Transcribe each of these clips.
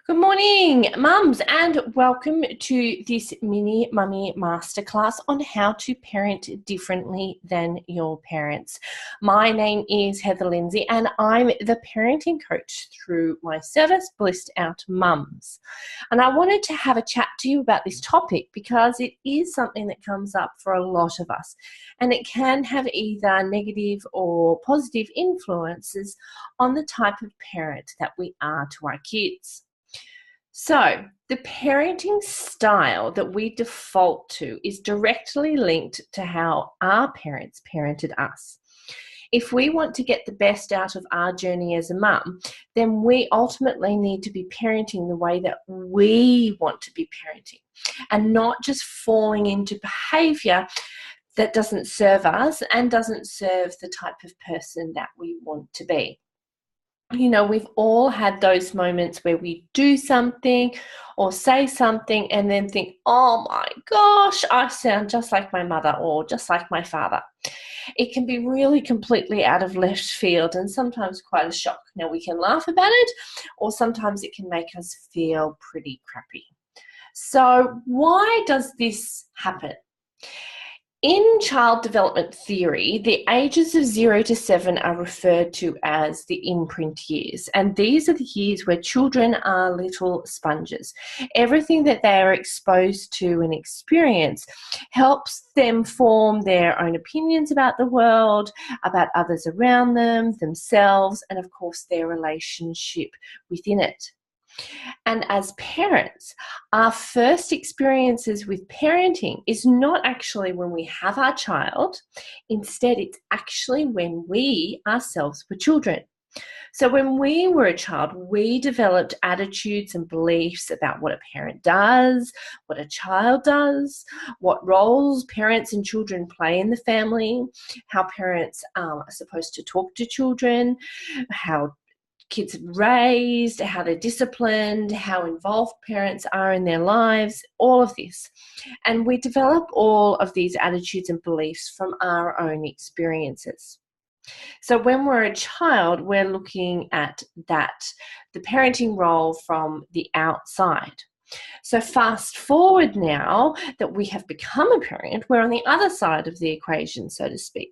Good morning, mums, and welcome to this mini mummy masterclass on how to parent differently than your parents. My name is Heather Lindsay, and I'm the parenting coach through my service, Blissed Out Mums. And I wanted to have a chat to you about this topic because it is something that comes up for a lot of us, and it can have either negative or positive influences on the type of parent that we are to our kids. So, the parenting style that we default to is directly linked to how our parents parented us. If we want to get the best out of our journey as a mum, then we ultimately need to be parenting the way that we want to be parenting and not just falling into behaviour that doesn't serve us and doesn't serve the type of person that we want to be. You know, we've all had those moments where we do something or say something and then think, oh my gosh, I sound just like my mother or just like my father. It can be really completely out of left field and sometimes quite a shock. Now, we can laugh about it, or sometimes it can make us feel pretty crappy. So why does this happen? In child development theory, the ages of 0 to 7 are referred to as the imprint years. And these are the years where children are little sponges. Everything that they are exposed to and experience helps them form their own opinions about the world, about others around them, themselves, and of course their relationship within it. And as parents, our first experiences with parenting is not actually when we have our child. Instead, it's actually when we ourselves were children. So when we were a child, we developed attitudes and beliefs about what a parent does, what a child does, what roles parents and children play in the family, how parents are supposed to talk to children, how kids are raised, how they're disciplined, how involved parents are in their lives, all of this. And we develop all of these attitudes and beliefs from our own experiences. So when we're a child, we're looking at the parenting role from the outside. So fast forward now that we have become a parent, we're on the other side of the equation, so to speak.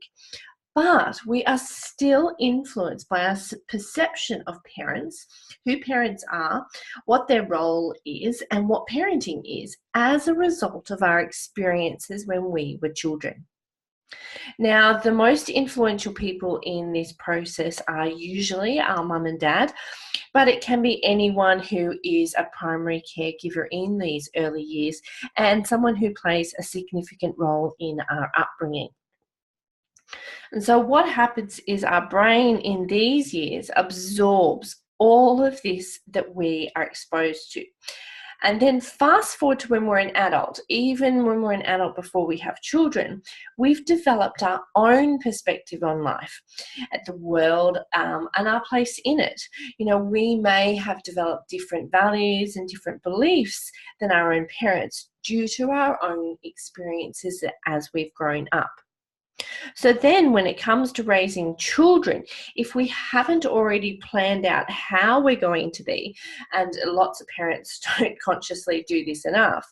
But we are still influenced by our perception of parents, who parents are, what their role is, and what parenting is as a result of our experiences when we were children. Now, the most influential people in this process are usually our mum and dad, but it can be anyone who is a primary caregiver in these early years and someone who plays a significant role in our upbringing. And so what happens is our brain in these years absorbs all of this that we are exposed to. And then fast forward to when we're an adult, even when we're an adult before we have children, we've developed our own perspective on life, at the world, and our place in it. You know, we may have developed different values and different beliefs than our own parents due to our own experiences as we've grown up. So then when it comes to raising children, if we haven't already planned out how we're going to be, and lots of parents don't consciously do this enough,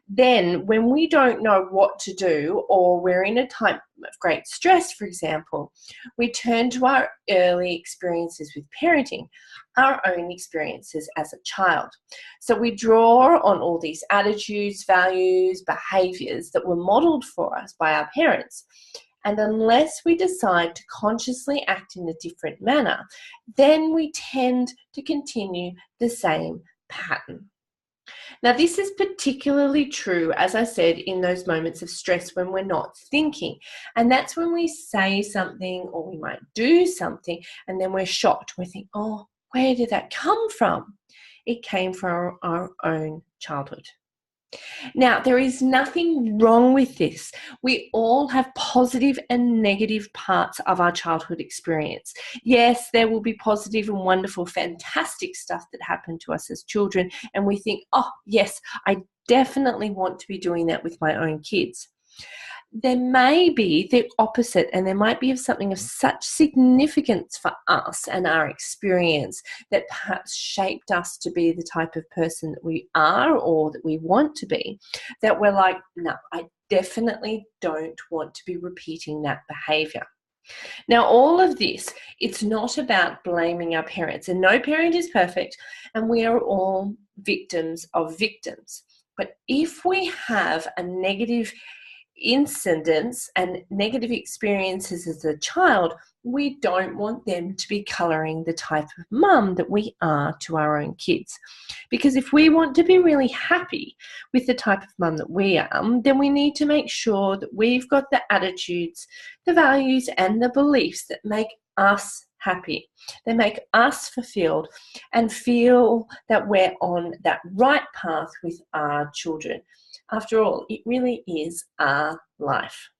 then when we don't know what to do, or we're in a time of great stress, for example, we turn to our early experiences with parenting, our own experiences as a child. So we draw on all these attitudes, values, behaviours that were modelled for us by our parents. And unless we decide to consciously act in a different manner, then we tend to continue the same pattern. Now, this is particularly true, as I said, in those moments of stress when we're not thinking. And that's when we say something or we might do something and then we're shocked. We think, oh, where did that come from? It came from our own childhood. Now, there is nothing wrong with this. We all have positive and negative parts of our childhood experience. Yes, there will be positive and wonderful, fantastic stuff that happened to us as children, and we think, oh, yes, I definitely want to be doing that with my own kids. there may be the opposite, and there might be something of such significance for us and our experience that perhaps shaped us to be the type of person that we are or that we want to be, that we're like, no, I definitely don't want to be repeating that behavior. Now, all of this, it's not about blaming our parents, and no parent is perfect, and we are all victims of victims. But if we have a negative incidents and negative experiences as a child, we don't want them to be colouring the type of mum that we are to our own kids. Because if we want to be really happy with the type of mum that we are, then we need to make sure that we've got the attitudes, the values, and the beliefs that make us happy. They make us fulfilled and feel that we're on that right path with our children. After all, it really is our life.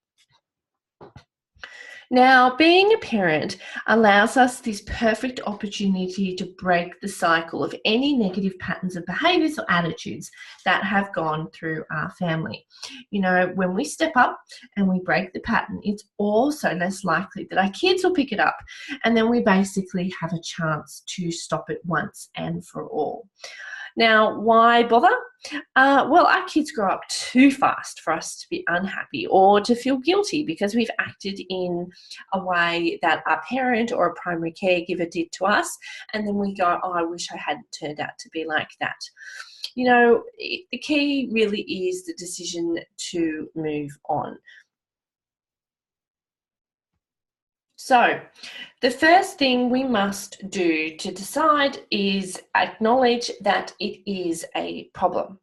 Now, being a parent allows us this perfect opportunity to break the cycle of any negative patterns of behaviours or attitudes that have gone through our family. You know, when we step up and we break the pattern, it's also less likely that our kids will pick it up, and then we basically have a chance to stop it once and for all. Now, why bother? Well, our kids grow up too fast for us to be unhappy or to feel guilty because we've acted in a way that our parent or a primary caregiver did to us, and then we go, oh, I wish I hadn't turned out to be like that. You know, the key really is the decision to move on. So, the first thing we must do to decide is acknowledge that it is a problem.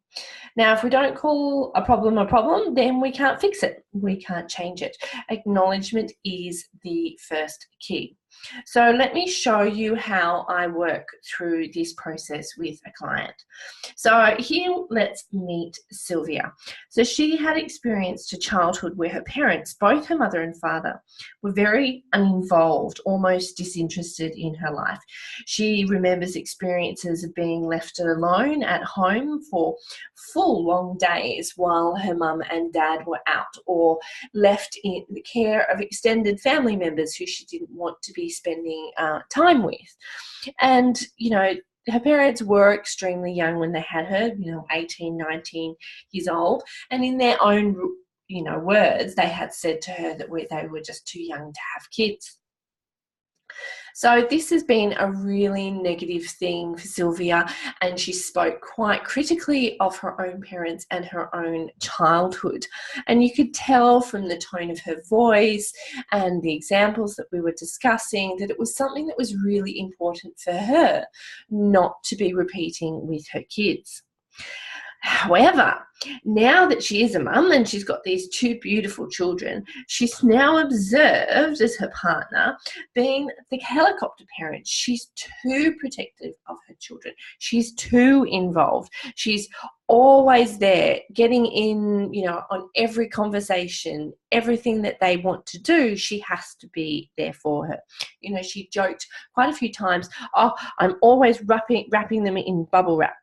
Now, if we don't call a problem, then we can't fix it. We can't change it. Acknowledgement is the first key. So let me show you how I work through this process with a client. So here, let's meet Sylvia. So she had experienced a childhood where her parents, both her mother and father, were very uninvolved, almost disinterested in her life. She remembers experiences of being left alone at home for full long days while her mum and dad were out, or left in the care of extended family members who she didn't want to be spending time with. And, you know, her parents were extremely young when they had her, 18, 19 years old. And in their own, words, they had said to her that they were just too young to have kids. So this has been a really negative thing for Sylvia, and she spoke quite critically of her own parents and her own childhood. And you could tell from the tone of her voice and the examples that we were discussing that it was something that was really important for her not to be repeating with her kids. However, now that she is a mum and she's got these two beautiful children, she's now observed as her partner being the helicopter parent. She's too protective of her children. She's too involved. She's always there, getting in, on every conversation, everything that they want to do, she has to be there for her. She joked quite a few times, oh, I'm always wrapping them in bubble wrap.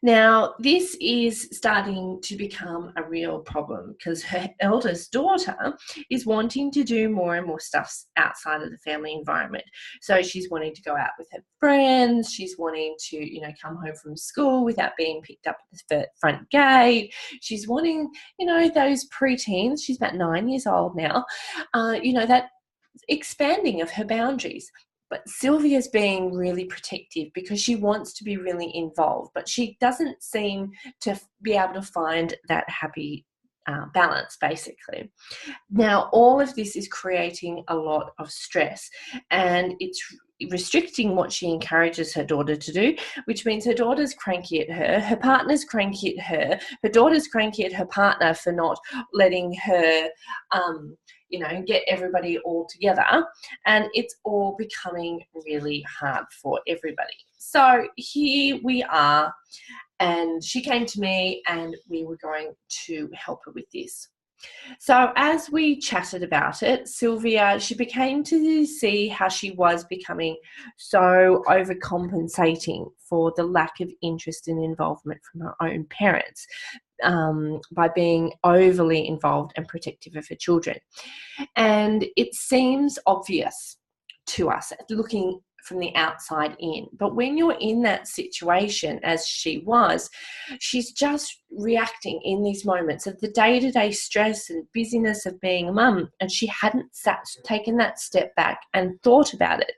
Now, this is starting to become a real problem because her eldest daughter is wanting to do more and more stuff outside of the family environment. So she's wanting to go out with her friends. She's wanting to, come home from school without being picked up at the front gate. She's wanting, those preteens. She's about 9 years old now. That expanding of her boundaries. But Sylvia's being really protective because she wants to be really involved, but she doesn't seem to be able to find that happy balance, basically. Now, all of this is creating a lot of stress, and it's restricting what she encourages her daughter to do, which means her daughter's cranky at her partner's cranky at her daughter's cranky at her partner for not letting her get everybody all together, and it's all becoming really hard for everybody. So here we are, and she came to me and we were going to help her with this. So as we chatted about it, Sylvia, she became to see how she was becoming so overcompensating for the lack of interest and involvement from her own parents. by being overly involved and protective of her children. And it seems obvious to us looking from the outside in. But when you're in that situation, as she was, she's just reacting in these moments of the day-to-day stress and busyness of being a mum, and she hadn't taken that step back and thought about it.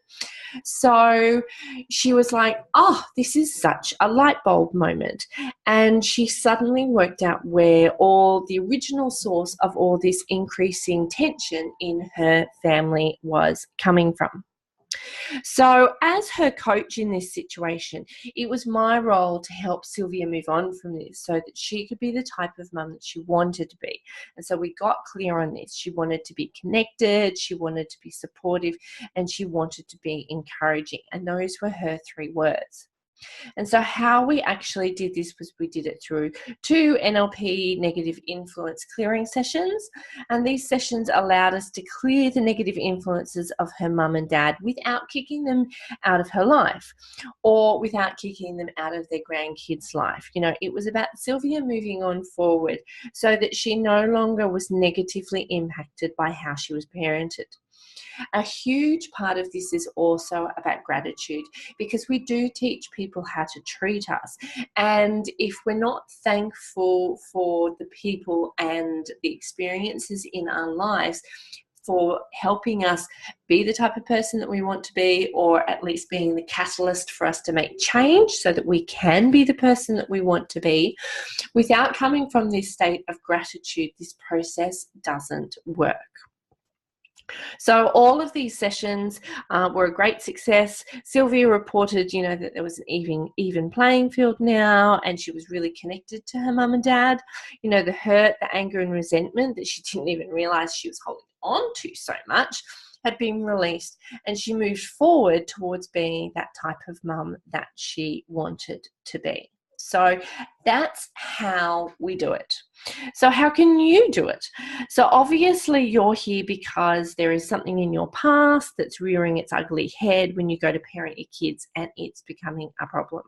So she was like, oh, this is such a light bulb moment. And she suddenly worked out where all the original source of all this increasing tension in her family was coming from. So as her coach in this situation, it was my role to help Sylvia move on from this so that she could be the type of mum that she wanted to be. And so we got clear on this. She wanted to be connected, she wanted to be supportive, and she wanted to be encouraging. And those were her 3 words. And so how we actually did this was we did it through 2 NLP negative influence clearing sessions. And these sessions allowed us to clear the negative influences of her mum and dad without kicking them out of her life or without kicking them out of their grandkids' life. You know, it was about Sylvia moving on forward so that she no longer was negatively impacted by how she was parented. A huge part of this is also about gratitude, because we do teach people how to treat us. And if we're not thankful for the people and the experiences in our lives for helping us be the type of person that we want to be, or at least being the catalyst for us to make change so that we can be the person that we want to be, without coming from this state of gratitude, this process doesn't work. So all of these sessions were a great success. Sylvia reported, you know, that there was an even playing field now, and she was really connected to her mum and dad. You know, the hurt, the anger and resentment that she didn't even realise she was holding on to so much had been released, and she moved forward towards being that type of mum that she wanted to be. So that's how we do it. So how can you do it? So obviously you're here because there is something in your past that's rearing its ugly head when you go to parent your kids, and it's becoming a problem.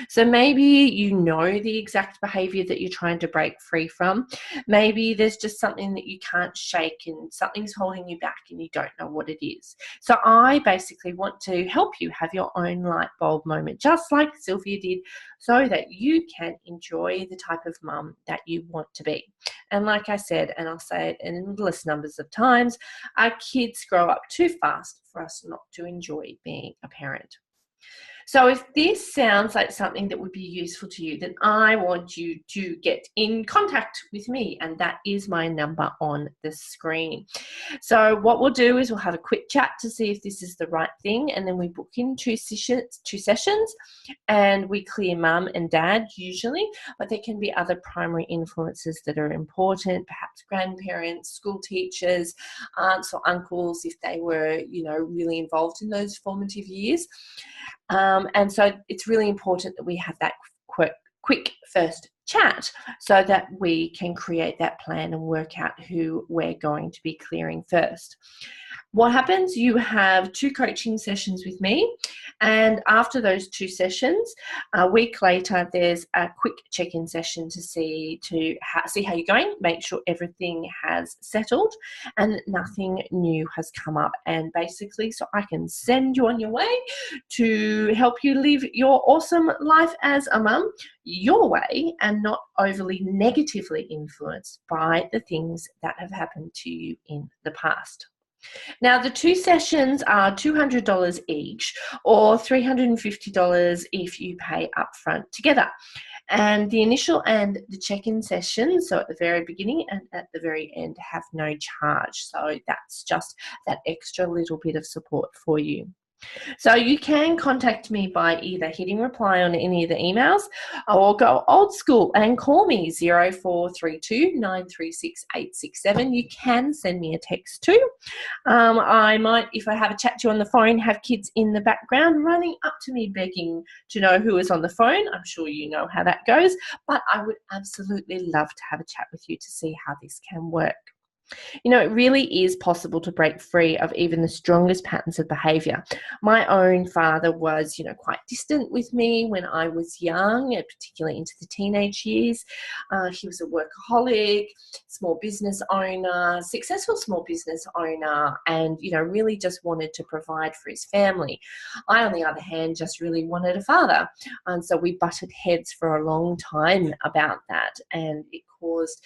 So maybe you know the exact behaviour that you're trying to break free from. Maybe there's just something that you can't shake and something's holding you back and you don't know what it is. So I basically want to help you have your own light bulb moment, just like Sylvia did, so that you can enjoy the type of mum that you want to be. And like I said, and I'll say it in endless numbers of times, our kids grow up too fast for us not to enjoy being a parent. So if this sounds like something that would be useful to you, then I want you to get in contact with me, and that is my number on the screen. So what we'll do is we'll have a quick chat to see if this is the right thing, and then we book in two sessions, and we clear mum and dad usually, but there can be other primary influences that are important, perhaps grandparents, school teachers, aunts or uncles if they were, you know, really involved in those formative years. And so it's really important that we have that quick first chat so that we can create that plan and work out who we're going to be clearing first. What happens? You have 2 coaching sessions with me, and after those 2 sessions, a week later, there's a quick check-in session to see how you're going, make sure everything has settled and nothing new has come up, and basically so I can send you on your way to help you live your awesome life as a mum your way and not overly negatively influenced by the things that have happened to you in the past. Now, the 2 sessions are $200 each, or $350 if you pay upfront together. And the initial and the check-in sessions, so at the very beginning and at the very end, have no charge. So that's just that extra little bit of support for you. So you can contact me by either hitting reply on any of the emails or go old school and call me 0432 936 867. You can send me a text too. I might, if I have a chat to you on the phone, have kids in the background running up to me begging to know who is on the phone. I'm sure you know how that goes, but I would absolutely love to have a chat with you to see how this can work. You know, it really is possible to break free of even the strongest patterns of behaviour. My own father was, quite distant with me when I was young, and particularly into the teenage years. He was a workaholic, small business owner, successful small business owner, and, really just wanted to provide for his family. I, on the other hand, just really wanted a father. And so we butted heads for a long time about that, and it caused,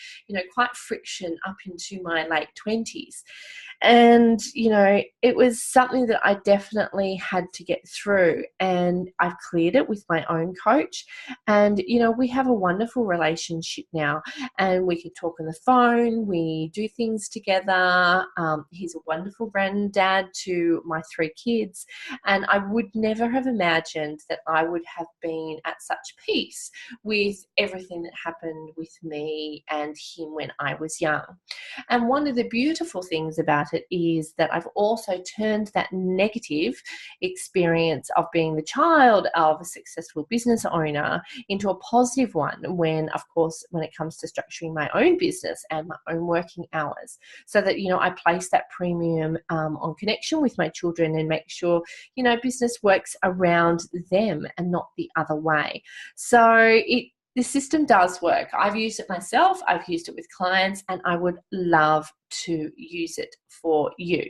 quite friction up into my late 20s. And, it was something that I definitely had to get through, and I've cleared it with my own coach. And, we have a wonderful relationship now, and we can talk on the phone. We do things together. He's a wonderful granddad to my 3 kids. And I would never have imagined that I would have been at such peace with everything that happened with me and him when I was young. And one of the beautiful things about it is that I've also turned that negative experience of being the child of a successful business owner into a positive one when, of course, when it comes to structuring my own business and my own working hours, so that, I place that premium on connection with my children and make sure, business works around them and not the other way. So the system does work. I've used it myself, I've used it with clients, and I would love to use it for you.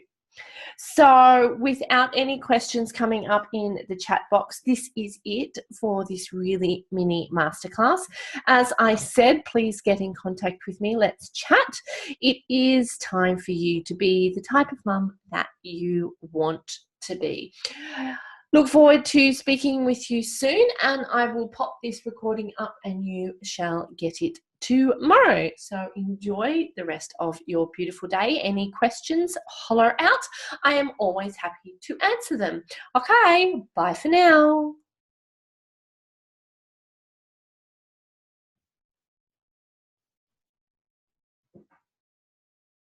So without any questions coming up in the chat box, this is it for this really mini masterclass. As I said, please get in contact with me. Let's chat. It is time for you to be the type of mum that you want to be. Look forward to speaking with you soon, and I will pop this recording up and you shall get it tomorrow. So enjoy the rest of your beautiful day. Any questions, holler out. I am always happy to answer them. Okay, bye for now.